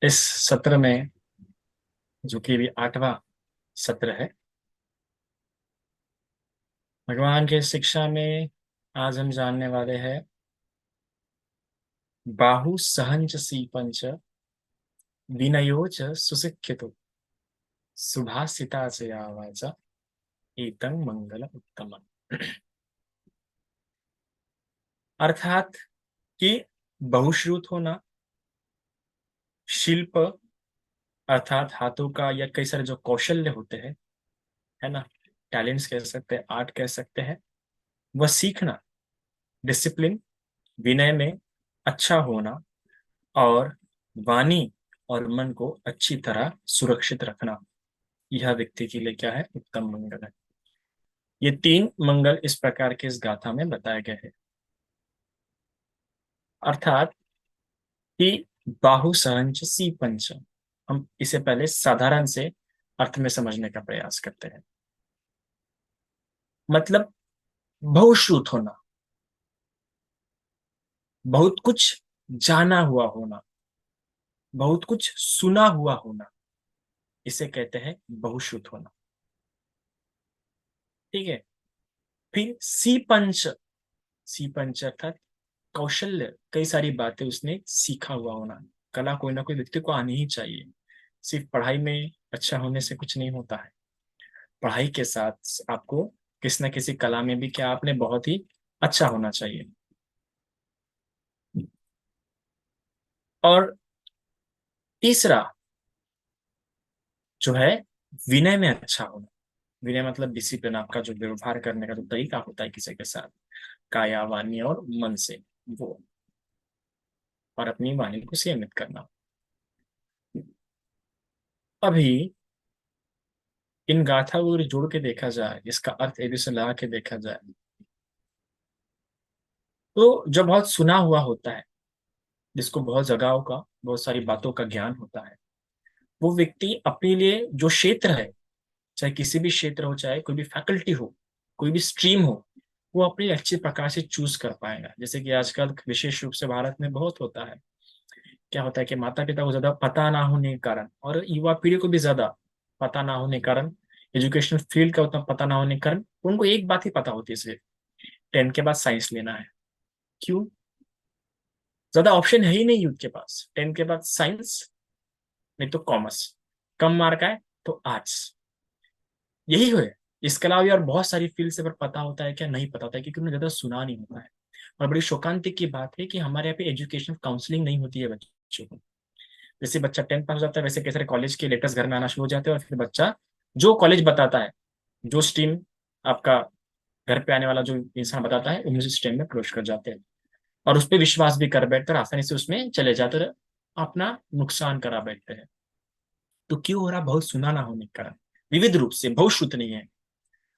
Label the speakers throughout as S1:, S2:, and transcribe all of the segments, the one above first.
S1: इस सत्र में, जो कि अभी 8वां सत्र है, भगवान के शिक्षा में आज हम जानने वाले हैं बाहु सहंच सीपंच विनयो च सुशिक्षितो सुभाषिता च या वाचा एतं मंगल उत्तम। अर्थात कि बहुश्रुत होना, शिल्प अर्थात हाथों का या कई सारे जो कौशल्य होते हैं, है ना, टैलेंट्स कह सकते हैं, आर्ट कह सकते हैं, वह सीखना, डिसिप्लिन, विनय में अच्छा होना और वाणी और मन को अच्छी तरह सुरक्षित रखना, यह व्यक्ति के लिए क्या है, उत्तम मंगल है। ये 3 मंगल इस प्रकार के इस गाथा में बताए गए हैं। अर्थात कि बाहु सहंच सी पंच, हम इसे पहले साधारण से अर्थ में समझने का प्रयास करते हैं। मतलब बहुश्रुत होना, बहुत कुछ जाना हुआ होना, बहुत कुछ सुना हुआ होना, इसे कहते हैं बहुश्रुत होना। ठीक है। फिर सी पंच, सी पंच अर्थात कौशल्य, कई सारी बातें उसने सीखा हुआ होना। कला कोई ना कोई व्यक्ति को आनी ही चाहिए। सिर्फ पढ़ाई में अच्छा होने से कुछ नहीं होता है। पढ़ाई के साथ आपको किसी न किसी कला में भी क्या, आपने बहुत ही अच्छा होना चाहिए। और तीसरा जो है, विनय में अच्छा होना। विनय मतलब डिसिप्लिन, आपका जो व्यवहार करने का जो तरीका होता है किसी के साथ, काया वाणी और मन से, वो, और अपनी वाणी को सीमित करना। अभी इन गाथा को जोड़ के देखा जाए, इसका अर्थ एक दूसरे लगा के देखा जाए, तो जो बहुत सुना हुआ होता है, जिसको बहुत जगहों का, बहुत सारी बातों का ज्ञान होता है, वो व्यक्ति अपने लिए जो क्षेत्र है, चाहे किसी भी क्षेत्र हो, चाहे कोई भी फैकल्टी हो, कोई भी स्ट्रीम हो, वो अपने अच्छे प्रकार से चूज कर पाएगा। जैसे कि आजकल विशेष रूप से भारत में बहुत होता है, क्या होता है कि माता पिता को ज्यादा पता ना होने के कारण और युवा पीढ़ी को भी ज्यादा पता ना होने के कारण, एजुकेशनल फील्ड का उतना पता ना होने के कारण, उनको एक बात ही पता होती है, सिर्फ 10 के बाद साइंस लेना है। क्यों? ज्यादा ऑप्शन है ही नहीं यूथ के पास। 10 के बाद साइंस, नहीं तो कॉमर्स, कम मार्क आए तो आर्ट्स, यही है। इसके अलावा भी और बहुत सारी फील्ड से, पर पता होता है क्या, नहीं पता होता है, क्योंकि उन्हें ज्यादा सुना नहीं होता है। और बड़ी शोकांतिक की बात है कि हमारे यहाँ पे एजुकेशन काउंसलिंग नहीं होती है बच्चों को। जैसे बच्चा 10 पास हो जाता है, वैसे कई सारे कॉलेज के लेटर्स घर में आना शुरू हो जाते हैं, और फिर बच्चा जो कॉलेज बताता है, जो स्ट्रीम आपका घर पे आने वाला जो इंसान बताता है, उन्हीं स्ट्रीम में प्रवेश कर जाते हैं, और उस पर विश्वास भी कर बैठकर आसानी से उसमें चले जाते और अपना नुकसान करा बैठते हैं। तो क्यों हो रहा? बहुत सुना ना होने के कारण, विविध रूप से, बहुत शुद्ध नहीं है,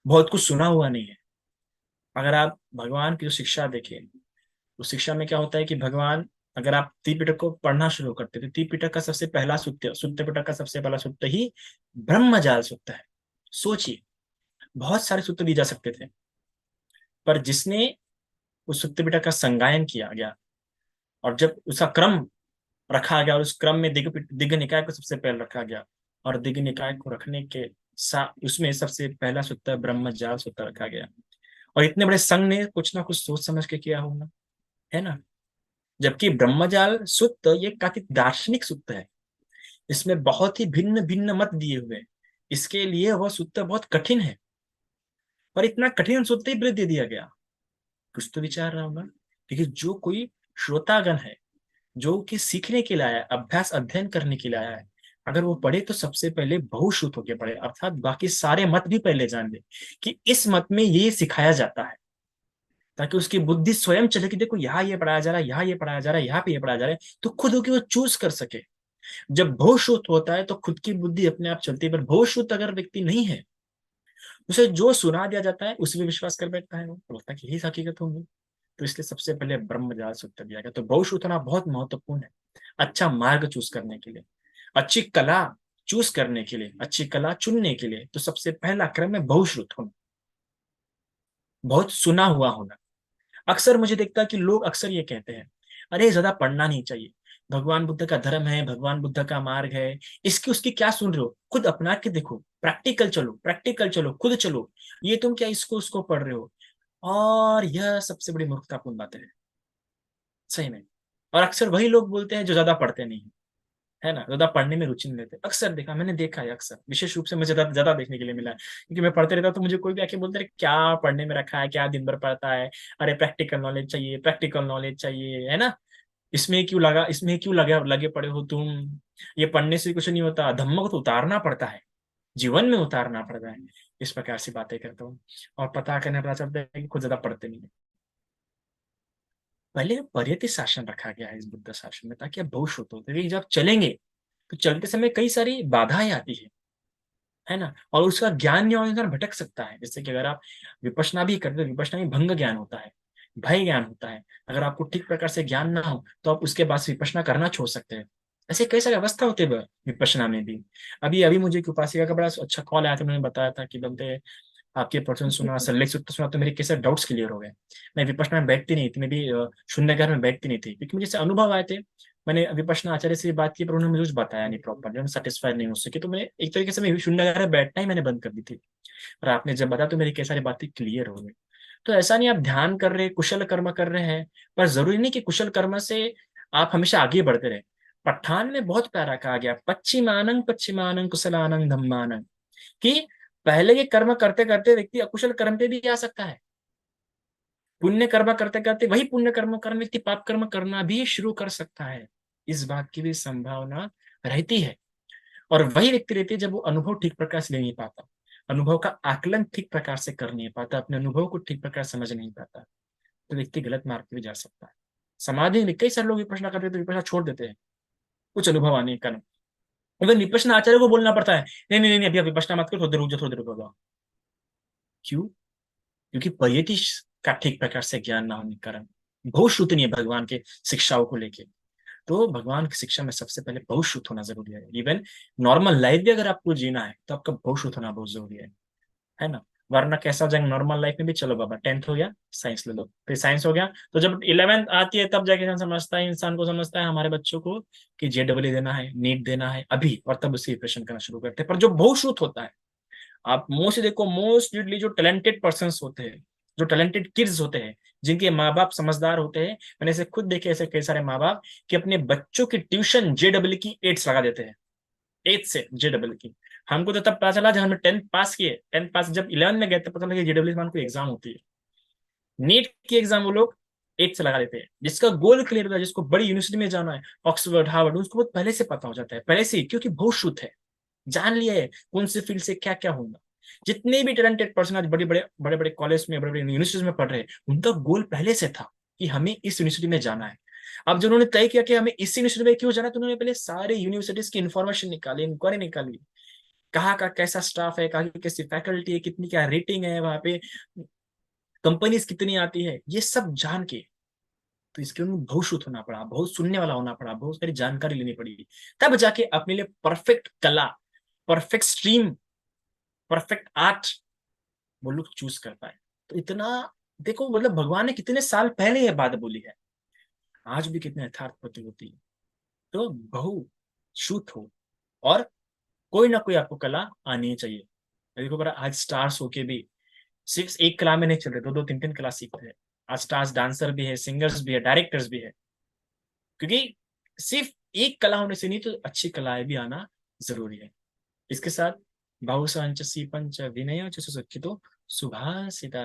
S1: बहुत कुछ सुना हुआ नहीं है। अगर आप भगवान की जो शिक्षा देखें, उस शिक्षा में क्या होता है कि भगवान, अगर आप त्रिपिटक को पढ़ना शुरू करते तो त्रिपिटक का सबसे पहला सूक्त, सुत्त पिटक का सबसे पहला सूक्त ही ब्रह्मजाल सूक्त है। सोचिए, बहुत सारे सूत्र दिए जा सकते थे, पर जिसने उस सुत्त पिटक का संगायन किया गया, और जब उसका क्रम रखा गया, और उस क्रम में दिग्ग निकाय को सबसे पहले रखा गया, और दिग्ग निकाय को रखने के साथ उसमें सबसे पहला सूत्र ब्रह्मजाल सूत्र रखा गया। और इतने बड़े संघ ने कुछ ना कुछ सोच समझ के किया होगा, है ना। जबकि ब्रह्मजाल सूत्र ये काफी दार्शनिक सूत्र है, इसमें बहुत ही भिन्न भिन्न मत दिए हुए हैं। इसके लिए वह सूत्र बहुत कठिन है, पर इतना कठिन सूत्र ही दे दिया गया। कुछ तो विचार रहा होगा। देखिए, जो कोई श्रोतागण है, जो कि सीखने के लिए आया है, अभ्यास अध्ययन करने के लिए आया है, अगर वो पढ़े तो सबसे पहले बहुश्रुत होकर पढ़े, अर्थात बाकी सारे मत भी पहले जान ले कि इस मत में ये सिखाया जाता है, ताकि उसकी बुद्धि स्वयं चले कि देखो यहाँ ये पढ़ाया जा रहा है, यहाँ ये पढ़ाया जा रहा है, यहाँ पे ये पढ़ाया जा रहा है, तो खुद होकर वो चूज कर सके। जब बहुश्रुत होता है तो खुद की बुद्धि अपने आप चलती है, पर बहुश्रुत अगर व्यक्ति नहीं है, उसे जो सुना दिया जाता है उसी में विश्वास कर बैठता है, वो बोलता है कि यही हकीकत होगी। तो इसलिए सबसे पहले ब्रह्म जाल सूत्र दिया गया। तो बहुश्रुत होना बहुत महत्वपूर्ण है, अच्छा मार्ग चूज करने के लिए, अच्छी कला चूज करने के लिए, अच्छी कला चुनने के लिए। तो सबसे पहला क्रम है बहुश्रुत होना, बहुत सुना हुआ होना। अक्सर मुझे देखता है कि लोग अक्सर ये कहते हैं, अरे ज्यादा पढ़ना नहीं चाहिए, भगवान बुद्ध का धर्म है, भगवान बुद्ध का मार्ग है, इसकी उसकी क्या सुन रहे हो? खुद अपना के देखो, प्रैक्टिकल चलो, प्रैक्टिकल चलो, खुद चलो। ये तुम क्या इसको उसको पढ़ रहे हो? और यह सबसे बड़ी मूर्खतापूर्ण बात है, सही में। और अक्सर वही लोग बोलते हैं जो ज्यादा पढ़ते नहीं, है ना, ज्यादा पढ़ने में रुचि नहीं लेते। अक्सर देखा, मैंने देखा है, अक्सर विशेष रूप से मुझे ज्यादा ज्यादा देखने के लिए मिला है, क्योंकि मैं पढ़ते रहता हूं, तो मुझे कोई भी आके बोलते रहे क्या पढ़ने में रखा है, क्या दिन भर पढ़ता है, अरे प्रैक्टिकल नॉलेज चाहिए, प्रैक्टिकल नॉलेज चाहिए, है ना, इसमें क्यों लगा, इसमें क्यों लगे लगे पड़े हो तुम, ये पढ़ने से कुछ नहीं होता, धम्म को तो उतारना पड़ता है, जीवन में उतारना पड़ता है। इस प्रकार से बातें करता हूँ, और पता करने पता चलता है कि खुद ज्यादा पढ़ते नहीं है। पहले पर्यति शासन रखा गया है इस बुद्ध शासन में, ताकि आप भविष्य हो, क्योंकि जब चलेंगे तो चलते समय कई सारी बाधाएं आती है ना, और उसका ज्ञान नहीं होने इंसान भटक सकता है। जैसे कि अगर आप विपश्यना भी करते हो, विपश्यना में भंग ज्ञान होता है, भय ज्ञान होता है। अगर आपको ठीक प्रकार से ज्ञान ना हो तो आप उसके बाद विपश्यना करना छोड़ सकते हैं। ऐसे कई सारी अवस्था होते हैं विपश्यना में भी। अभी अभी मुझे एक उपासिका का बड़ा अच्छा कॉल आया था, उन्होंने बताया था कि बनते आपके प्रवचन सुना, सल्लेख सूत्र सुना, तो मेरे कैसे डाउट्स क्लियर हो गए। मैं विपश्यना में बैठती नहीं थी, मैं भी शून्यकाल में बैठती नहीं थी, क्योंकि मुझे ऐसे अनुभव आए थे। मैंने विपश्यना आचार्य से बात की, पर उन्होंने मुझे कुछ बताया नहीं प्रॉपर, मैं सेटिस्फाइड नहीं हो सकी, तो मैं एक तरीके से मैं शून्यकाल में बैठना ही मैंने बंद कर दी थी। और आपने जब बताया तो मेरी कई सारी बातें क्लियर हो गई। तो ऐसा नहीं आप ध्यान कर रहे, कुशल कर्म कर रहे हैं, पर जरूरी नहीं कि कुशल कर्म से आप हमेशा आगे बढ़ते रहे। पठान में बहुत प्यारा कहा गया, पश्चिमानंग पश्चिमानंग कुशलानंग धम्मानंग, कि पहले के कर्म करते करते व्यक्ति अकुशल कर्म पे भी आ सकता है, पुण्य कर्म करते करते वही पुण्य कर्म कर्म व्यक्ति पाप कर्म करना भी शुरू कर सकता है। इस बात की भी संभावना रहती है। और वही व्यक्ति रहती है जब वो अनुभव ठीक प्रकार से ले नहीं पाता, अनुभव का आकलन ठीक प्रकार से कर नहीं पाता, अपने अनुभव को ठीक प्रकार समझ नहीं पाता, तो व्यक्ति गलत मार्ग पे भी जा सकता है। समाधि में कई सारे लोग विपश्यना करते हैं तो विपश्यना छोड़ देते हैं कुछ अनुभव आने का। इवन विपश्यना आचार्य को बोलना पड़ता है, नहीं नहीं नहीं, अभी आप विपश्यना मत करो, थोड़ी देर रुक जाओ, थोड़ी देर रुक जाओ। क्यों? क्योंकि परियति का ठीक प्रकार से ज्ञान ना होने के कारण बहुत शुद्ध नहीं है भगवान के शिक्षाओं को लेके। तो भगवान की शिक्षा में सबसे पहले बहुत शुद्ध होना जरूरी है। इवन नॉर्मल लाइफ भी अगर आपको जीना है तो आपका बहुत शुद्ध होना बहुत जरूरी है ना। वरना कैसा हो जाएगा नॉर्मल लाइफ में भी, चलो बाबा 10th हो गया साइंस ले लो, फिर साइंस हो गया तो जब 11th आती है तब जाके इंसान को समझता है हमारे बच्चों को कि JEE देना है, नीट देना है अभी, और तब उसकी प्रिपरेशन करना शुरू करते हैं। पर जो बहुत शुद्ध होता है, आप मोस्टली देखो, मोस्टली जो टैलेंटेड पर्सन होते हैं, जो टैलेंटेड किड्स होते हैं, जिनके माँ बाप समझदार होते हैं, मैंने ऐसे खुद देखे ऐसे कई सारे माँ बाप कि अपने बच्चों की ट्यूशन JEE की 8 लगा देते हैं, 8 से JEE की। हमको तो तब पता चला जब हमने 10th पास किए, 10th पास जब 11 में गए तब पता लगा JEE कोई एग्जाम होती है। नीट की एग्जाम वो लोग 8 से लगा देते हैं, जिसका गोल क्लियर होता है, जिसको बड़ी यूनिवर्सिटी में जाना है, ऑक्सफोर्ड हार्वर्ड, उसको बहुत पहले से पता हो जाता है, पहले से ही, क्योंकि बहुत शुद्ध है, जान लिया है कौन से फील्ड से क्या क्या होगा। जितने भी टैलेंटेड पर्सन आज बड़े बड़े कॉलेज में, बड़े बड़े यूनिवर्सिटीज में पढ़ रहे हैं, उनका गोल पहले से था कि हमें इस यूनिवर्सिटी में जाना है। अब जो उन्होंने तय किया कि हमें इस यूनिवर्सिटी में क्यों जाना है, तो उन्होंने पहले सारे यूनिवर्सिटीज की इन्फॉर्मेशन निकाली, इंक्वायरी निकाली, कहाँ का कैसा स्टाफ है, कहाँ की कैसी फैकल्टी है, कितनी क्या रेटिंग है वहां पे, कंपनीज कितनी आती है, ये सब जान के। तो इसके लिए बहुत शुद्ध होना पड़ा, बहुत सुनने वाला होना पड़ा, बहुत सारी जानकारी लेनी पड़ी, तब जाके अपने लिए परफेक्ट कला, परफेक्ट स्ट्रीम, परफेक्ट आर्ट वो लोग चूज कर पाए। तो इतना देखो, मतलब भगवान ने कितने साल पहले ये बात बोली है, आज भी कितने यथार्थ प्रतीत होती है। तो बहु शुद्ध हो, और कोई ना कोई आपको कला आनी ही चाहिए। देखो बड़ा, आज स्टार्स होके भी सिर्फ एक कला में नहीं चल रहे, दो दो तीन तीन कला सीखते हैं। आज स्टार्स डांसर भी है, सिंगर्स भी है, डायरेक्टर्स भी है, क्योंकि सिर्फ एक कला होने से नहीं, तो अच्छी कलाएं भी आना जरूरी है। इसके साथ बहुसंच पंच विनय सुशिक्षितो सुभाषिता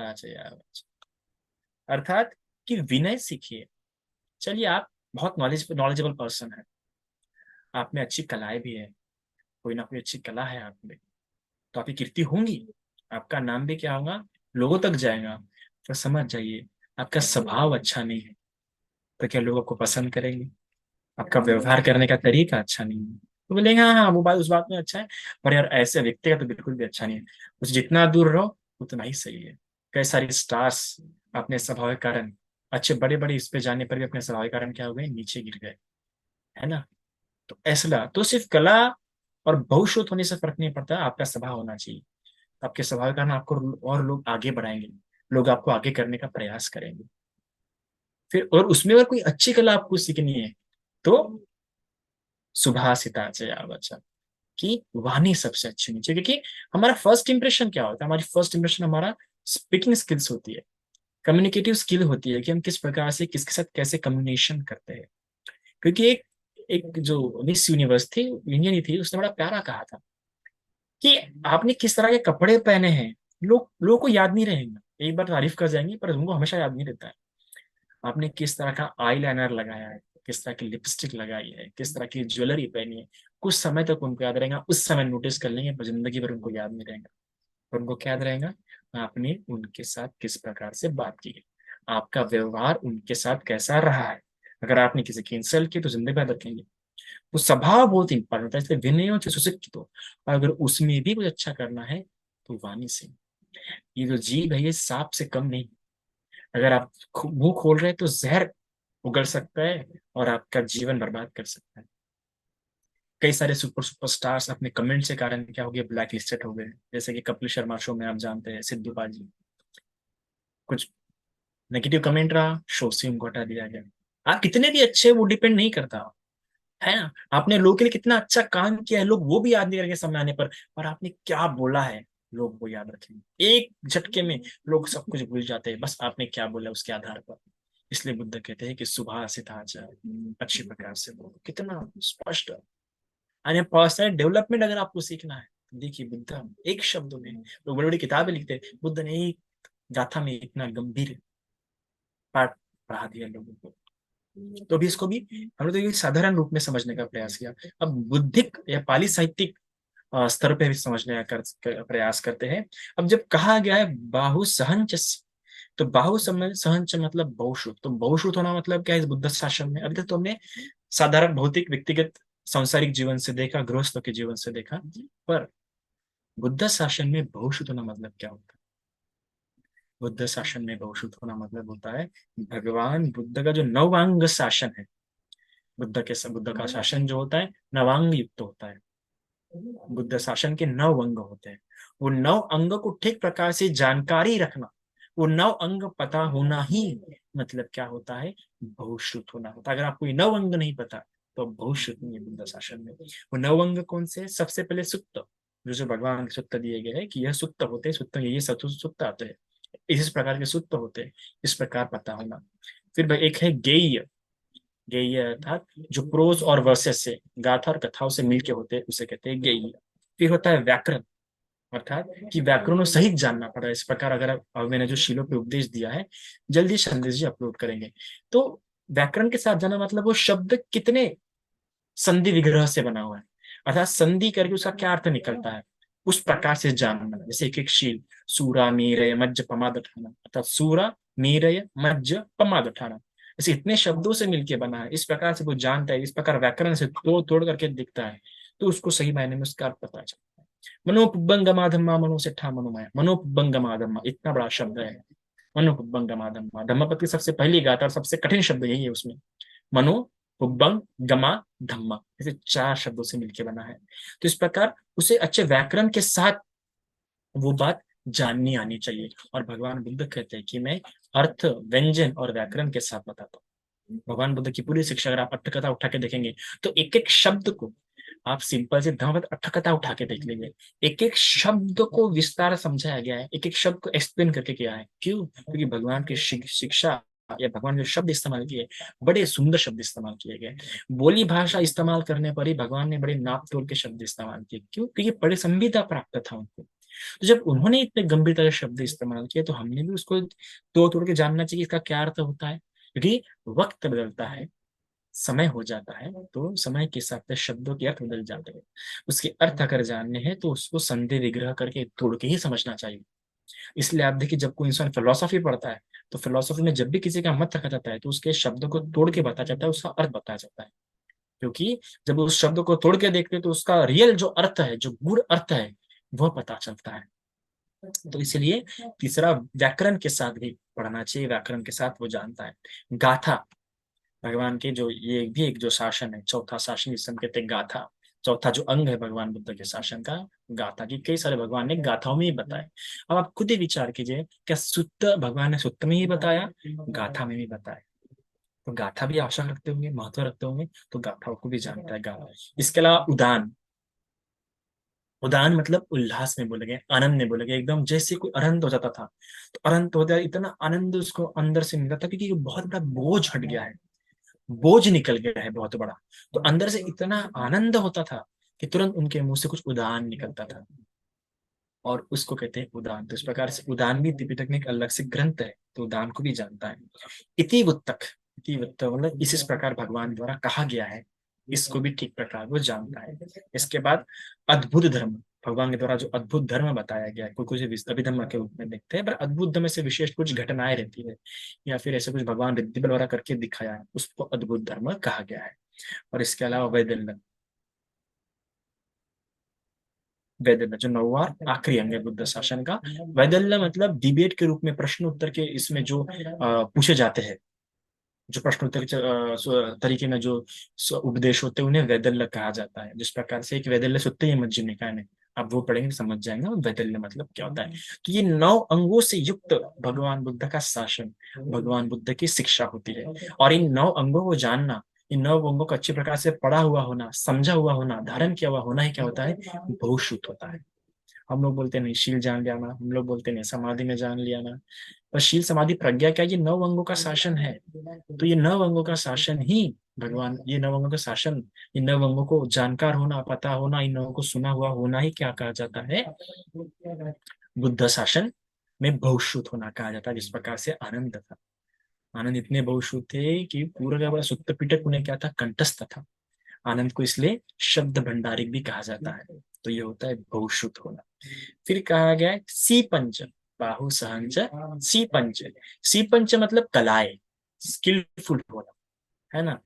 S1: अर्थात कि विनय सीखिए। चलिए, आप बहुत नॉलेजेबल पर्सन है, आप में अच्छी कलाएं भी है, कोई ना कोई अच्छी कला है आप में, तो आपकी कीर्ति होंगी, आपका नाम भी क्या होगा, लोगों तक जाएगा। तो समझ जाइए, आपका स्वभाव अच्छा नहीं है तो क्या लोग आपको पसंद करेंगे? आपका व्यवहार करने का तरीका अच्छा नहीं है तो बोलेंगे हाँ हाँ वो बात, उस बात में अच्छा है, पर यार ऐसे व्यक्ति का तो बिल्कुल भी अच्छा नहीं है। उस जितना दूर रहो उतना ही सही है। कई सारे स्टार्स अपने स्वभाव के कारण, अच्छे बड़े बड़े इस पे जाने पर भी अपने स्वभाव के कारण क्या हो गए, नीचे गिर गए, है ना। तो ऐसा तो सिर्फ कला और बहुश्रुत होने से फर्क नहीं पड़ता, आपका स्वभाव होना चाहिए। आपके स्वभाव के कारण आपको और लोग आगे बढ़ाएंगे, लोग आपको आगे करने का प्रयास करेंगे। फिर और उसमें अगर कोई अच्छी कला आपको सीखनी है तो सुभाषिता च या वचा, कि वाणी सबसे अच्छी होनी चाहिए, क्योंकि हमारा फर्स्ट इंप्रेशन क्या होता है, हमारी फर्स्ट इंप्रेशन हमारा स्पीकिंग स्किल्स होती है, कम्युनिकेटिव स्किल होती है, कि हम किस प्रकार से किसके साथ कैसे कम्युनिकेशन करते हैं। क्योंकि एक एक जो मिस यूनिवर्स थी, इंडियन ही थी, उसने बड़ा प्यारा कहा था कि आपने किस तरह के कपड़े पहने हैं, लोगों को याद नहीं रहेगा, एक बार तारीफ कर जाएंगे पर उनको हमेशा याद नहीं रहता है। आपने किस तरह का आई लाइनर लगाया है, किस तरह की लिपस्टिक लगाई है, किस तरह की ज्वेलरी पहनी है, कुछ समय तक उनको याद रहेगा, उस समय नोटिस कर लेंगे, पर जिंदगी भर उनको याद नहीं रहेगा। और उनको क्या याद रहेगा, आपने उनके साथ किस प्रकार से बात की है, आपका व्यवहार उनके साथ कैसा रहा है। अगर आपने किसी की इंसल्ट की तो जिंदगी भर रखेंगे। तो स्वभाव बहुत इंपॉर्टेंट है, इसलिए विनय से सुशिक्षित हो। अगर उसमें भी कुछ अच्छा करना है तो वाणी से। ये जो जीभ है ये सांप से कम नहीं। अगर आप मुंह खोल रहे हैं तो जहर उगल सकता है और आपका जीवन बर्बाद कर सकता है। कई सारे सुपरस्टार्स अपने कमेंट्स के कारण क्या हो गए, ब्लैक लिस्टेड हो गए। जैसे कि कपिल शर्मा शो में आप जानते हैं, सिद्धू बाजी, कुछ नेगेटिव कमेंट रहा, शो से उनको हटा दिया गया। आप कितने भी अच्छे, वो डिपेंड नहीं करता, है ना। आपने लोगों के लिए कितना अच्छा काम किया है, लोग वो भी याद नहीं रखेंगे समय आने पर आपने क्या बोला है, लोग वो याद रखेंगे। एक झटके में लोग सब कुछ भूल जाते हैं, बस आपने क्या बोला उसके आधार पर। इसलिए बुद्ध कहते हैं कि सुबह से था अच्छी प्रकार से बोलो, कितना स्पष्ट। यानी पर्सनल डेवलपमेंट अगर आपको सीखना है तो देखिए, बुद्ध एक शब्द में, लोग बड़ी बड़ी किताबें लिखते हैं, बुद्ध ने एक गाथा में इतना गंभीर पाठ पढ़ा दिया लोगों को। तो अभी इसको भी हमने तो ये साधारण रूप में समझने का प्रयास किया। अब बुद्धिक या पाली साहित्यिक स्तर पे भी समझने का प्रयास करते हैं। अब जब कहा गया है बाहु सहंच, तो बाहु सहंच मतलब बहुश्रुत। तो बहुश्रुत होना मतलब क्या है इस बुद्ध शासन में? अभी तक तो हमने साधारण भौतिक व्यक्तिगत सांसारिक जीवन से देखा, गृहस्थों के जीवन से देखा, पर बुद्ध शासन में बहुश्रुत होना मतलब क्या होता है? बुद्ध शासन में बहुश्रुत होना मतलब होता है भगवान बुद्ध का जो नवांग शासन है। बुद्ध का शासन जो होता है नवांग युक्त होता है। बुद्ध शासन के 9 अंग होते हैं। वो 9 अंग को ठीक प्रकार से जानकारी रखना, वो 9 अंग पता होना ही मतलब क्या होता है, बहुश्रुत होना होता है। अगर आपको ये 9 अंग नहीं पता तो बहुश्रुत नहीं है बुद्ध शासन में। वो 9 अंग कौन से? सबसे पहले सुत्त, जो भगवान के सुत्त दिए गए हैं कि यह सुत्त होते हैं, सुत्त ये सुत्त आते हैं, इस प्रकार के सुत्त होते हैं, इस प्रकार पता होना। फिर भाई एक है गेय। गेय अर्थात जो प्रोज और वर्सेस से, गाथा और कथाओं से मिलके होते हैं, उसे कहते हैं गेय। फिर होता है व्याकरण, अर्थात कि व्याकरणों सहित जानना पड़ा। इस प्रकार अगर मैंने जो शीलों पे उपदेश दिया है, जल्दी संदेश जी अपलोड करेंगे। तो व्याकरण के साथ जाना मतलब वो शब्द कितने संधि विग्रह से बना हुआ है, अर्थात संधि करके उसका क्या अर्थ निकलता है, उस प्रकार से जानना। जैसे एक एक शील, सूरा मीरय मज्ज पमाद उठाना, अर्थात सूरा मीरय मज्ज पमाद उठाना, ऐसे इतने शब्दों से मिलके बना है, इस प्रकार से वो जानता है, इस प्रकार व्याकरण से तोड़ तोड़ करके दिखता है, तो उसको सही मायने में उसका अर्थ पता चलता है। मनोपुब्बंगमाधम्मा, मनो से ठा मनोमय, मनोपुब्बंगमाधम्मा इतना बड़ा शब्द है। मनोपुब्बंगमाधम्मा, धम्मपद की सबसे पहली गाथा और सबसे कठिन शब्द यही है उसमें। मनो, पुब्बंग, गमा, धम्मा, ऐसे 4 शब्दों से मिलकर बना है। तो इस प्रकार उसे अच्छे व्याकरण के साथ वो बात जाननी आनी चाहिए। और भगवान बुद्ध कहते हैं कि मैं अर्थ, व्यंजन और व्याकरण के साथ बताता हूँ। भगवान बुद्ध की पूरी शिक्षा अगर आप अट्ठकथा उठा के देखेंगे तो एक एक शब्द को, आप सिंपल से धर्मपद अट्ठकथा उठा के देख लीजिए, एक एक शब्द को विस्तार समझाया गया है, एक एक शब्द को एक्सप्लेन करके किया है। क्यों? क्योंकि भगवान की शिक्षा या भगवान जो शब्द इस्तेमाल किए, बड़े सुंदर शब्द इस्तेमाल किए गए। बोली भाषा इस्तेमाल करने पर ही भगवान ने बड़े नाप तोल के शब्द इस्तेमाल किए। क्यों? क्योंकि बड़े संविधा प्राप्त था उनको। तो जब उन्होंने इतने गंभीरता से शब्द इस्तेमाल किए तो हमने भी उसको तोड़ तोड़ के जानना चाहिए इसका क्या अर्थ होता है। क्योंकि वक्त बदलता है, समय हो जाता है, तो समय के साथ शब्दों के अर्थ बदल जाते हैं। उसके अर्थ अगर जानने हैं तो उसको संधि विग्रह करके तोड़ के ही समझना चाहिए। इसलिए आप देखिए, जब कोई इंसान फिलोसॉफी पढ़ता है तो फिलोसॉफी में जब भी किसी का मत रखा जाता है तो उसके शब्दों को तोड़ के बताया जाता है, उसका अर्थ बताया जाता है। क्योंकि जब उस शब्द को तोड़ के देखते हैं तो उसका रियल जो अर्थ है, जो गुड़ अर्थ है, वह पता चलता है। तो इसलिए तीसरा, व्याकरण के साथ भी पढ़ना चाहिए, व्याकरण के साथ वो जानता है। गाथा, भगवान के जो ये भी एक जो शासन है, चौथा शासन जिसे हम कहते हैं गाथा, चौथा जो अंग है भगवान बुद्ध के शासन का, गाथा की कई सारे भगवान ने गाथाओं में ही बताए। अब आप खुद ही विचार कीजिए, क्या सुत्त भगवान ने सुत्त में ही बताया, गाथा में भी बताया? तो गाथा भी आवश्यक रखते होंगे, महत्व रखते होंगे, तो गाथाओं को भी जानता है गाथा। इसके अलावा उदान, उदान मतलब उल्लास में बोले गए, आनंद में बोले गए, एकदम जैसे कोई अनंत हो जाता था, तो अनंत हो जाता, इतना आनंद उसको अंदर से मिलता था क्योंकि बहुत बड़ा बोझ हट गया है, बोझ निकल गया है बहुत बड़ा। तो अंदर से इतना आनंद होता था कि तुरंत उनके मुंह से कुछ उदान निकलता था, और उसको कहते हैं उदान। तो इस प्रकार से उदान भी त्रिपिटक में एक अलग से ग्रंथ है, तो उदान को भी जानता है। इतिवुत्तक, इतिवुत्तक मतलब इस प्रकार भगवान द्वारा कहा गया है, इसको भी ठीक प्रकार वो जानता है। इसके बाद अद्भुत धर्म, भगवान के द्वारा जो अद्भुत धर्म बताया गया है, कोई कोई अभिधर्म के रूप में देखते हैं, पर अद्भुत धर्म से विशेष कुछ घटनाएं रहती है, या फिर ऐसे कुछ भगवान रिद्धि द्वारा करके दिखाया है, उसको अद्भुत धर्म कहा गया है। और इसके अलावा वैदल्य, वैदल्य जो नौवा आखिरी अंग है बुद्ध शासन का। वैदल्य मतलब डिबेट के रूप में, प्रश्न उत्तर के इसमें जो पूछे जाते हैं, जो प्रश्न उत्तर के तरीके में जो उपदेश होते हैं, उन्हें वैदल्य कहा जाता है। जिस प्रकार से एक वैदल्य सूत्र है मज्जिम निकाय में, आप वो पढ़ेंगे समझ जाएंगे वैदल्य मतलब क्या होता है। तो ये 9 अंगों से युक्त भगवान बुद्ध का शासन, भगवान बुद्ध की शिक्षा होती है। और इन 9 अंगों को जानना, इन 9 अंगों को अच्छी प्रकार से पढ़ा हुआ होना, समझा हुआ होना, धारण किया हुआ होना ही क्या होता है, बहुश्रुत होता है। हम लोग बोलते नहीं शील जान लिया ना, हम लोग बोलते नहीं समाधि में जान लिया ना, पर शील समाधि प्रज्ञा क्या, ये 9 अंगों का शासन है। तो ये 9 अंगों का शासन ही भगवान, ये 9 अंगों का शासन, इन 9 अंगों को जानकार होना, पता होना, इन 9 को सुना हुआ होना ही क्या कहा जाता है, बुद्ध शासन में बहुश्रुत होना कहा जाता है। जिस प्रकार से आनंद था, आनंद इतने बहुश्रुत थे कि पूरा का पूरा सुत्त पिटक उन्हें क्या था, कंठस्थ था। आनंद को इसलिए शब्द भंडारिक भी कहा जाता है। तो ये होता है बहुश्रुत होना। फिर कहा गया है सी पंच, बाहु सहंच सी पंच। सी पंच मतलब कलाएं, स्किलफुल होना, है ना,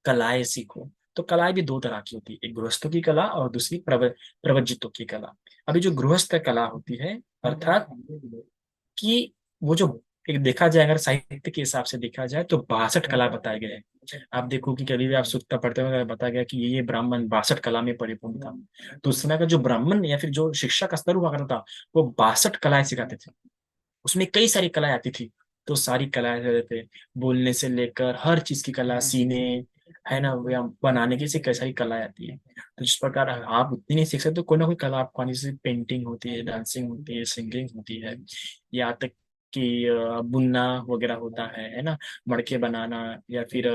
S1: कलाएं सीखो। तो कलाएं भी 2 तरह की होती है, एक गृहस्थों की कला और दूसरी प्रवज्जितों की कला। अभी जो गृहस्थ कला होती है, अर्थात कि वो जो, एक देखा जाए अगर साहित्य के हिसाब से देखा जाए तो 62 कला बताए गए हैं। आप देखो कि कभी भी आप सूक्ता पढ़ते हो बताया गया कि ये ब्राह्मण 62 कला में परिपूर्ण था। तो उस समय का जो ब्राह्मण या फिर जो शिक्षा का स्तर हुआ करता था, वो 62 कलाएं सिखाते थे। उसमें कई सारी कलाएं आती थी। तो सारी कलाएं रहते थे, बोलने से लेकर हर चीज की कला, सीने, है ना, या बनाने की से कई सारी कलाएं आती है। तो जिस प्रकार आप उतनी नहीं सीख सकते, तो कोई ना कोई कला आपको आनी, जैसे पेंटिंग होती है, डांसिंग होती है, सिंगिंग होती है, यहाँ तक कि बुनना वगैरह होता है ना, मड़के बनाना, या फिर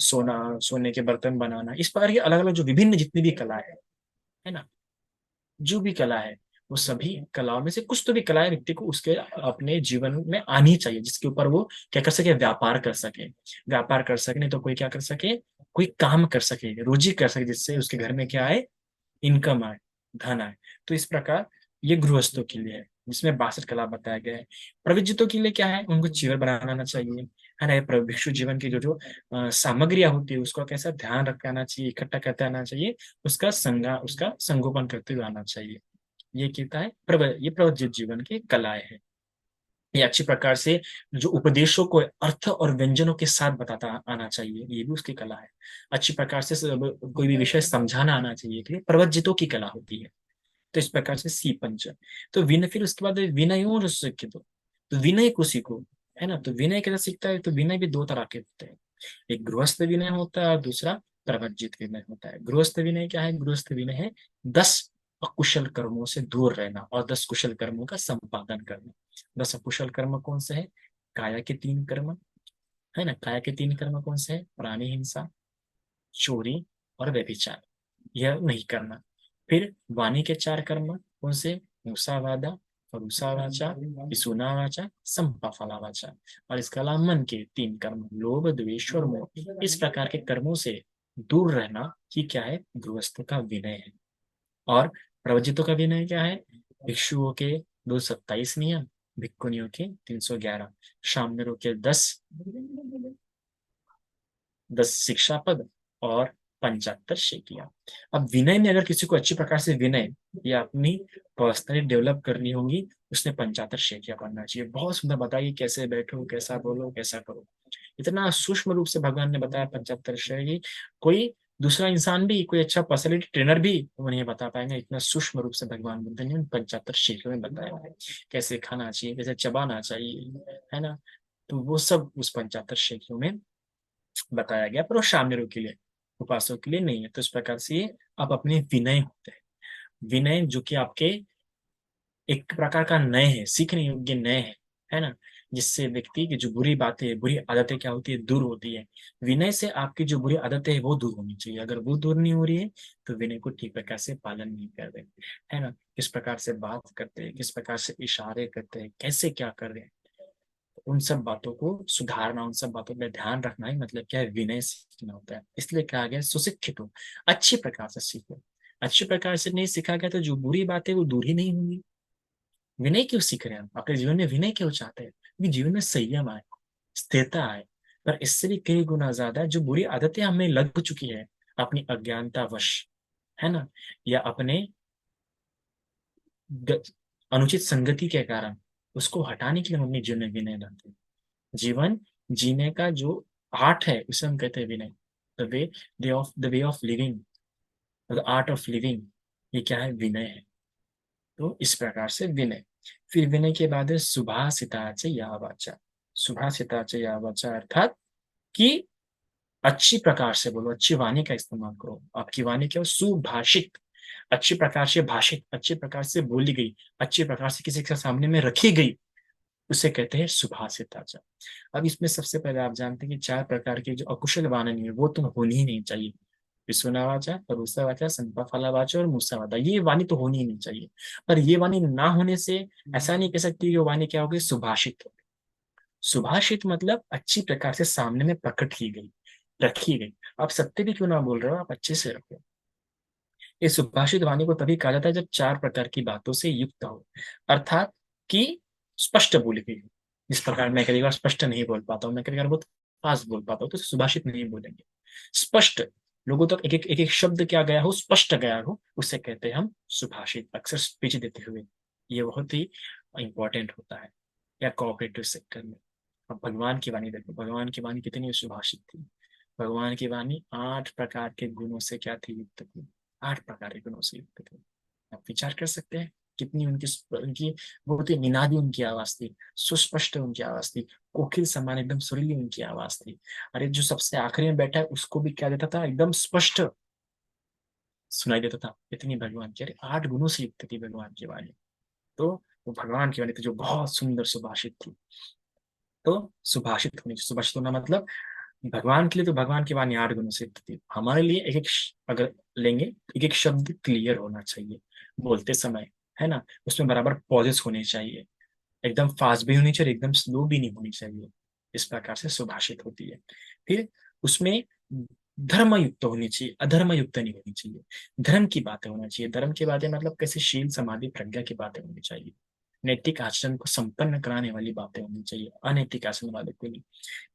S1: सोने के बर्तन बनाना, इस प्रकार की अलग अलग जो विभिन्न जितनी भी कला है ना, जो भी कला है, वो सभी कलाओं में से कुछ तो भी कलाएं व्यक्ति को उसके अपने जीवन में आनी चाहिए, जिसके ऊपर वो क्या कर सके, व्यापार कर सके। व्यापार कर सके, नहीं तो कोई क्या कर सके, कोई काम कर सके, रोजी कर सके, जिससे उसके घर में क्या आए, इनकम आए, धन आए। तो इस प्रकार ये गृहस्थों के लिए है, जिसमें 62 कला बताया गया है। प्रविजितों के लिए क्या है, उनको चीवर बनाना आना चाहिए, है ना, ये भिक्षु जीवन की जो जो सामग्रियां होती है, उसका कैसा ध्यान रख आना चाहिए, इकट्ठा करते आना चाहिए, उसका संगोपन करते हुए आना चाहिए। ये कहता है ये प्रवज्जित जीवन की कलाएं है। ये अच्छी प्रकार से जो उपदेशों को अर्थ और व्यंजनों के साथ बताता आना चाहिए, ये भी उसकी कला है। अच्छी प्रकार से कोई भी विषय समझाना आना चाहिए, कि प्रवज्जितों की कला होती है। तो इस प्रकार से सी पंच। तो विनय, फिर उसके बाद विनयों रसिक, तो विनय को सीखो, है ना। तो विनय कैसे सीखता है, तो विनय भी 2 तरह के होते हैं, एक गृहस्थ विनय होता है और दूसरा प्रवज्जित विनय होता है। गृहस्थ विनय क्या है, गृहस्थ विनय है 10 अकुशल कर्मों से दूर रहना और 10 कुशल कर्मों का संपादन करना। 10 अकुशल कर्म कौन से है, काया के 3 कर्म, है ना, काया के 3 कर्म कौन से है, प्राणी हिंसा, चोरी और व्यभिचार, यह नहीं करना। फिर वाणी के 4 कर्म कौन से, मूसावादा, परुषा वाचा, पिसुना वाचा, संपाफला वाचा। और इसके अलावा मन के 3 कर्म, लोभ, द्वेष और मोह, इस प्रकार के कर्मों से दूर रहना ही क्या है, गृहस्थ का विनय है। और प्रवजितों का विनय क्या है, भिक्षुओं के 227 नियम, भिक्खुनियों के 311, शामनरों के 10 शिक्षा पद और 75 शेकियां। अब विनय में अगर किसी को अच्छी प्रकार से विनय या अपनी पर्सनली डेवलप करनी होगी, उसने 75 शेकियां पढ़ना चाहिए। बहुत सुंदर बताइए कैसे बैठो, कैसा बोलो, कैसा करो, इतना सूक्ष्म रूप से भगवान ने बताया 75 शेकी। कोई दूसरा इंसान भी, कोई अच्छा पर्सनैलिटी ट्रेनर भी वो नहीं बता पाएंगे, इतना सूक्ष्म रूप से भगवान बुद्ध ने 75 शेकियों में बताया है। कैसे खाना चाहिए, कैसे चबाना चाहिए, है ना, तो वो सब उस 75 शेकियों में बताया गया, पर वो सामने के लिए, उपासक के लिए नहीं है। तो इस प्रकार से ये आप अपने विनय होते हैं। विनय जो कि आपके एक प्रकार का नय है, सीखने योग्य नय है ना, जिससे व्यक्ति की जो बुरी बातें, बुरी आदतें क्या होती है, दूर होती है। विनय से आपकी जो बुरी आदतें है वो दूर होनी चाहिए। अगर वो दूर नहीं हो रही है तो विनय को ठीक प्रकार से पालन नहीं कर रहे, है ना। किस प्रकार से बात करते हैं, किस प्रकार से इशारे करते हैं, कैसे क्या कर रहे हैं, उन सब बातों को सुधारना, उन सब बातों पे ध्यान रखना ही मतलब क्या है, विनय सीखना होता है। इसलिए कहा गया सुशिक्षित हो, अच्छी प्रकार से सीखो। अच्छी प्रकार से नहीं सीखा गया तो जो बुरी बातें वो दूर ही नहीं होंगी। विनय क्यों सीख रहे हैं हम, अपने जीवन में विनय क्यों चाहते हैं? क्योंकि जीवन में संयम आए, स्थिरता आए। पर इससे भी कई गुना ज्यादा जो बुरी आदतें हमें लग चुकी है अपनी अज्ञानता वश, है ना, या अपने ग- अनुचित संगति के कारण, उसको हटाने के लिए हम अपने जीवन में विनय लाते हैं। जीवन जीने का जो आर्ट है उसे हम कहते हैं विनय। The way of living, the art of living, ये क्या है, विनय है। तो इस प्रकार से विनय। फिर विनय के बाद है सुभाषिताच या वाचा। सुभाषिताच या वाचा अर्थात कि अच्छी प्रकार से बोलो, अच्छी वाणी का इस्तेमाल करो। आपकी वाणी क्या हो, सुभाषित, अच्छी प्रकार से भाषित, अच्छी प्रकार से बोली गई, अच्छी प्रकार से किसी के सामने में रखी गई, उसे कहते हैं सुभाषिताचा। अब इसमें सबसे पहले आप जानते हैं कि चार प्रकार की जो अकुशल वाणी है वो तो होनी ही नहीं चाहिए। विश्वना वाचा, परुसा वाचा, संपाफला वाचा और मूसा वाचा, ये वाणी तो होनी ही नहीं चाहिए। पर ये वाणी ना होने से ऐसा नहीं कह सकती कि वाणी क्या होगी, सुभाषित होगी। सुभाषित मतलब अच्छी प्रकार से सामने में प्रकट की गई, रखी गई। आप सत्य भी क्यों ना बोल रहे हो, आप अच्छे से रखो। ये सुभाषित वाणी को तभी कहा जाता है जब चार प्रकार की बातों से युक्त हो, अर्थात कि स्पष्ट बोली गई हो। जिस प्रकार मैं कभी बार स्पष्ट नहीं बोल पाता हूँ, मैं कभी बार बहुत फास्ट बोल पाता हूँ, तो सुभाषित नहीं बोलेंगे। स्पष्ट, लोगों तक एक एक शब्द क्या गया हो, स्पष्ट गया हो, उसे कहते हैं हम सुभाषित, अक्सर स्पीच देते हुए। ये बहुत ही इंपॉर्टेंट होता है, या कोऑपरेटिव सेक्टर में। अब भगवान की वाणी देखो, भगवान की वाणी कितनी सुभाषित थी। भगवान की वाणी 8 प्रकार के गुणों से क्या थी, युक्त थी। 8 प्रकार के गुणों से युक्त थी। आप विचार कर सकते हैं कितनी उनकी उनकी बहुत ही निनादी उनकी आवाज थी, सुस्पष्ट उनकी आवाज थी, कोकिल समान एकदम सुरीली उनकी आवाज थी। अरे जो सबसे आखिरी में बैठा है उसको भी क्या देता था, एकदम स्पष्ट सुनाई देता था। इतनी भगवान की, अरे 8 गुणों से युक्त थी भगवान की वाणी। तो वो भगवान की वाणी थी जो बहुत सुंदर सुभाषित थी। तो सुभाषित होनी, सुभाषित होना मतलब भगवान के लिए तो भगवान की वाणी 8 गुणों से युक्त थी। हमारे लिए एक एक अगर लेंगे, एक एक शब्द क्लियर होना चाहिए बोलते समय, है ना। उसमें बराबर पॉजेस होने चाहिए, एकदम फास्ट भी होनी चाहिए, एकदम स्लो भी नहीं होनी चाहिए। इस प्रकार से सुभाषित होती है। फिर उसमें धर्म युक्त होनी चाहिए, अधर्म युक्त नहीं होनी चाहिए। धर्म की बातें होना चाहिए, धर्म की बातें मतलब कैसे शील समाधि प्रज्ञा की बातें होनी चाहिए। नैतिक आचरण को संपन्न कराने वाली बातें होनी चाहिए, अनैतिक आचरण वाले को नहीं।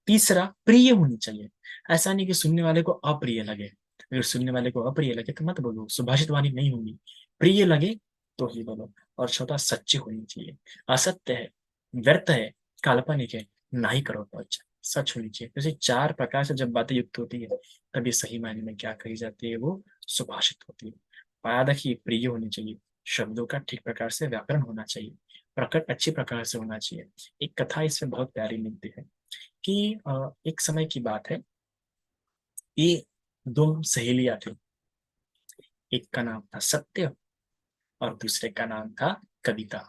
S1: तीसरा, प्रिय होनी चाहिए। ऐसा नहीं कि सुनने वाले को अप्रिय लगे। अगर सुनने वाले को अप्रिय लगे तो मत बोलो, सुभाषित वाणी नहीं होगी। प्रिय लगे तो ही बोलो। और चौथा, सच्ची होनी चाहिए। असत्य है, व्यर्थ है, काल्पनिक है, ना ही करो तो अच्छा, सच होनी चाहिए। जैसे 4 प्रकार से जब बातें युक्त होती है तभी सही मायने में क्या कही जाती है, वो सुभाषित होती है। पाया देखिए, प्रिय होनी चाहिए, शब्दों का ठीक प्रकार से व्याकरण होना चाहिए, प्रकट अच्छी प्रकार से होना चाहिए। एक कथा इसमें बहुत प्यारी मिलती है कि एक समय की बात है, ये 2 सहेलियां थी। एक का नाम था सत्य और दूसरे का नाम था कविता।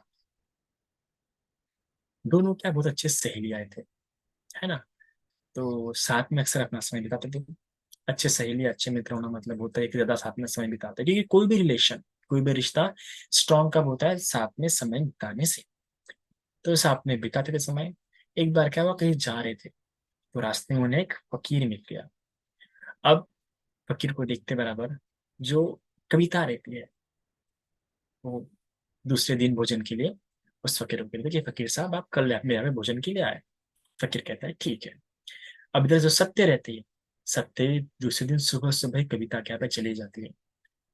S1: दोनों क्या बहुत अच्छे सहेलियां थे, है ना। तो साथ में अक्सर अपना समय बिताते थे। अच्छे सहेली, अच्छे मित्र होना मतलब होता है कि ज्यादा साथ में समय बिताते हैं, क्योंकि कोई भी रिलेशन, कोई भी रिश्ता स्ट्रॉन्ग कब होता है, साथ में समय बिताने से। तो साथ में बिताते थे समय। एक बार क्या हुआ, कहीं जा रहे थे तो रास्ते में उन्हें एक फकीर मिल गया। अब फकीर को देखते बराबर जो कविता रहती है, वो दूसरे दिन भोजन के लिए उस फकीर को कहते कि फकीर साहब आप कल मेरे यहाँ पे भोजन के लिए आए। फकीर कहता है ठीक है। अब इधर जो सत्य रहती है, सत्य दूसरे दिन सुबह सुबह कविता के यहाँ पे चली जाती है।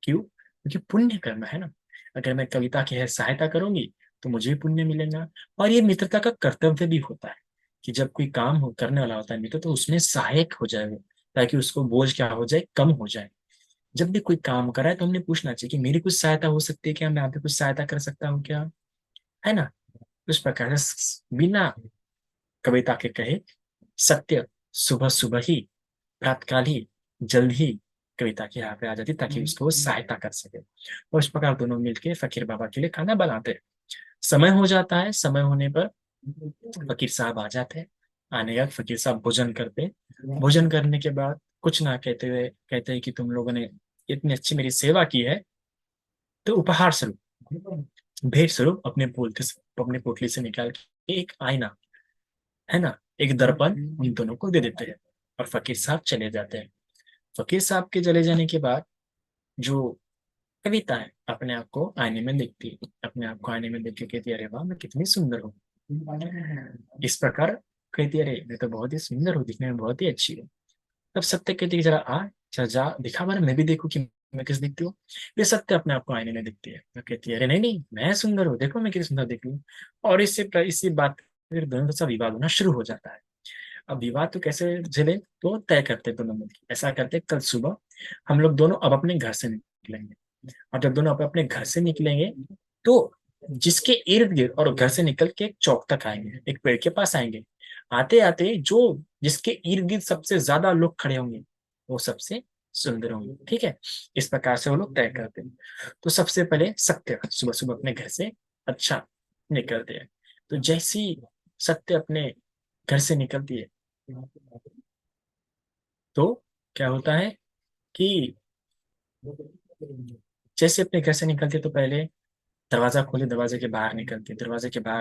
S1: क्यों? क्योंकि पुण्य करना है ना। अगर मैं कविता की है सहायता करूंगी तो मुझे भी पुण्य मिलेगा। और ये मित्रता का कर्तव्य भी होता है कि जब कोई काम हो करने वाला होता है मित्र, तो उसमें सहायक हो जाए वो, ताकि उसको बोझ क्या हो जाए, कम हो जाए। जब भी कोई काम कराए तो हमने पूछना चाहिए कि मेरी कुछ सहायता हो सकती है क्या, मैं आपकी कुछ सहायता कर सकता हूँ क्या, है ना। उस प्रकार से बिना कविता के कहे सत्य सुबह सुबह ही प्रातःकाल ही जल्द ही कविता के यहाँ पे आ जाती ताकि उसको वो सहायता कर सके। और इस प्रकार दोनों मिलके फकीर बाबा के लिए खाना बनाते। समय हो जाता है, समय होने पर फकीर साहब आ जाते हैं। आने के बाद फकीर साहब भोजन करते। भोजन करने के बाद कुछ ना कहते हुए कहते हैं कि तुम लोगों ने इतनी अच्छी मेरी सेवा की है, तो उपहार स्वरूप, भेंट स्वरूप अपने पोटली से निकाल के एक आईना, है ना, एक दर्पण उन दोनों को दे देते हैं और फकीर साहब चले जाते हैं। फकीर साहब के चले जाने के बाद जो कविता है अपने आप को आईने में देखती है, अपने आप को आईने में देख के कहती है, अरे वाह मैं कितनी सुंदर हूँ। इस प्रकार कहती है, अरे मैं तो बहुत ही सुंदर हूँ, दिखने में बहुत ही अच्छी हूँ। तब सत्य कहती है, जरा आ, चल जा दिखा मैंने, मैं भी देखूं कि मैं किस दिखती हूँ। ये सत्य अपने आप को आईने में दिखती है तो कहती है, अरे नहीं नहीं मैं सुंदर हूँ, देखो मैं कितनी सुंदर दिख रही हूँ। और इसी बात पे फिर दोनों का विवाद होना शुरू हो जाता है। अब विवाद तो कैसे झेले, तो तय करते दोनों मिलकर, ऐसा करते कल सुबह हम लोग दोनों अब अपने घर से निकलेंगे। और जब दोनों अपने घर से निकलेंगे तो जिसके इर्द गिर्द, और घर से निकल के एक चौक तक आएंगे, एक पेड़ के पास आएंगे। आते आते जो जिसके इर्द गिर्द सबसे ज्यादा लोग खड़े होंगे वो सबसे सुंदर होंगे। ठीक है, इस प्रकार से वो लोग तय करते हैं। तो सबसे पहले सत्य सुबह सुबह अपने घर से अच्छा निकलते हैं। तो जैसी सत्य अपने घर से निकलती है तो क्या होता है कि जैसे अपने घर से निकलते तो पहले दरवाजा खोले, दरवाजे के बाहर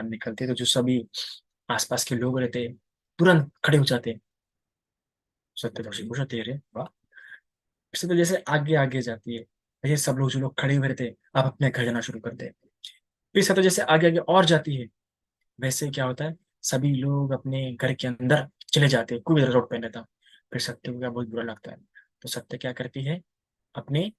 S1: निकलते तो जो सभी आसपास के लोग रहते तुरंत खड़े हो जाते। सत्य तो पूछते रे वाह। इससे तो जैसे आगे आगे जाती है, ये सब लोग जो लोग खड़े हुए रहते अब अपने घर जाना शुरू करते हैं। फिर सत्य जैसे आगे आगे और जाती है, वैसे क्या होता है, सभी लोग अपने घर के अंदर चले जाते हैं, कोई रोड पे नहीं था। फिर सत्य को क्या बहुत बुरा लगता है, तो सत्य क्या करती है, अपने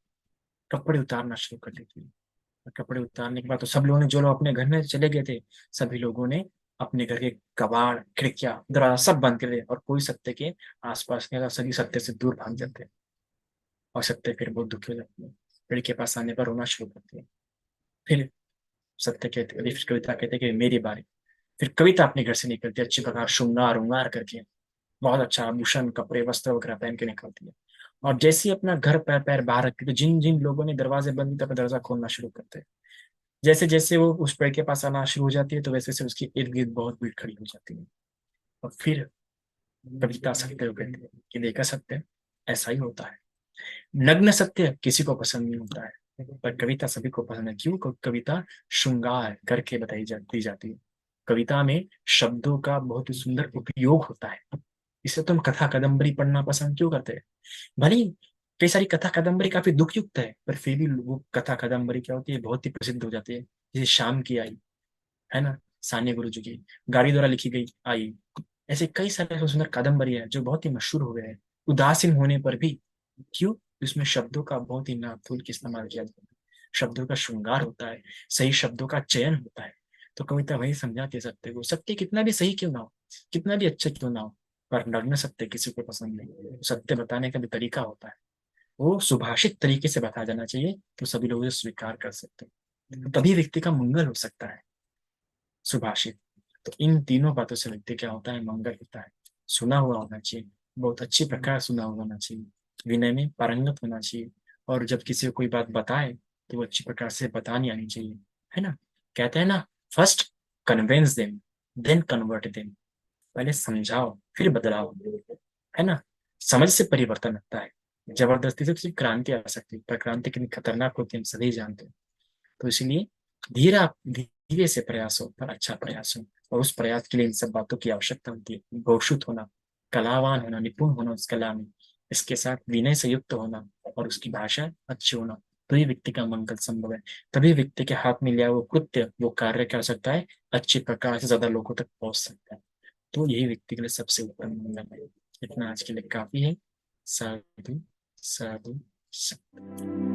S1: कपड़े उतारना शुरू कर देती है। कपड़े उतारने के बाद तो सब लोगों ने, जो लोग अपने घर में चले गए थे, सभी लोगों ने अपने घर के कबाड़ खिड़कियां दरवाजा सब बंद कर दिए और कोई सत्य के आसपास नहीं था, सभी सत्य से दूर भाग जाते हैं। और सत्य फिर बहुत दुखी हो जाती है, पेड़ के पास आने पर रोना शुरू करती है। फिर सत्य कहते, कविता कहते कि मेरी बारी। फिर कविता अपने घर से निकलती है, अच्छी प्रकार श्रृंगार उंगार करके, बहुत अच्छा आभूषण कपड़े वस्त्र वगैरह पहन के निकलती है। और जैसे ही अपना घर पैर पैर बाहर रखती है तो जिन जिन लोगों ने दरवाजे बंद किए, अपना दरवाजा खोलना शुरू करते हैं। जैसे जैसे वो उस पेड़ के पास आना शुरू हो जाती है तो वैसे वैसे उसके इर्द गिर्द बहुत भीड़ खड़ी हो जाती है। और फिर कविता सत्य को कहते हैं कि देखा सत्य, ऐसा ही होता है। नग्न सत्य किसी को पसंद नहीं होता है, पर कविता सभी को पसंद है। क्यों? क्योंकि कविता श्रृंगार करके दी जाती है। कविता में शब्दों का बहुत ही सुंदर उपयोग होता है। इसे तुम कथा कादम्बरी पढ़ना पसंद क्यों करते हैं? भले ही कई सारी कथा कादम्बरी काफी दुख युक्त है, पर फिर भी वो कथा कादम्बरी क्या होती है, बहुत ही प्रसिद्ध हो जाती है। जैसे शाम की आई, है ना, सान्या गुरुजी की गाड़ी द्वारा लिखी गई आई, ऐसे कई सारे सुंदर कादम्बरी है जो बहुत ही मशहूर हो गए हैं उदासीन होने पर भी। क्यों? इसमें शब्दों का बहुत ही नापतोल के इस्तेमाल किया जाता है, शब्दों का श्रृंगार होता है, सही शब्दों का चयन होता है। तो कविता वही समझाते सत्य को, सत्य कितना भी सही क्यों ना हो, कितना भी अच्छा क्यों ना हो, पर नग्न सत्य किसी को पसंद नहीं। सत्य बताने का भी तरीका होता है, वो सुभाषित तरीके से बताया जाना चाहिए तो सभी लोग उसे स्वीकार कर सकते हैं, तभी व्यक्ति का मंगल हो सकता है। सुभाषित, तो इन तीनों बातों से व्यक्ति क्या होता है, मंगल होता है। सुना हुआ होना चाहिए, बहुत अच्छी प्रकार सुना हुआ होना चाहिए, विनय में पारंगत होना चाहिए। और जब किसी को कोई बात बताए तो वो अच्छी प्रकार से बतानी आनी चाहिए, है ना। कहते हैं ना, first convince them then convert them. पहले समझाओ फिर बदलाओ, है ना। समझ से परिवर्तन आता है, जबरदस्ती से सिर्फ क्रांति आ सकती है, पर क्रांति कितनी खतरनाक होती है हम सभी जानते हैं। तो इसलिए धीरे से प्रयास हो, पर अच्छा प्रयास हो। और उस प्रयास के लिए इन सब बातों की आवश्यकता होती है, घोषित होना, कलावान होना, निपुण होना उस कला में, इसके साथ विनय से युक्त होना और उसकी भाषा अच्छी होना। तभी व्यक्ति का मंगल संभव है, तभी व्यक्ति के हाथ में लिया वो कृत्य, वो कार्य कर सकता है, अच्छी प्रकार से ज्यादा लोगों तक पहुंच सकता है। तो यही व्यक्ति के लिए सबसे उत्तम मंगल है। इतना आज के लिए काफी है। साधु साधु साधु।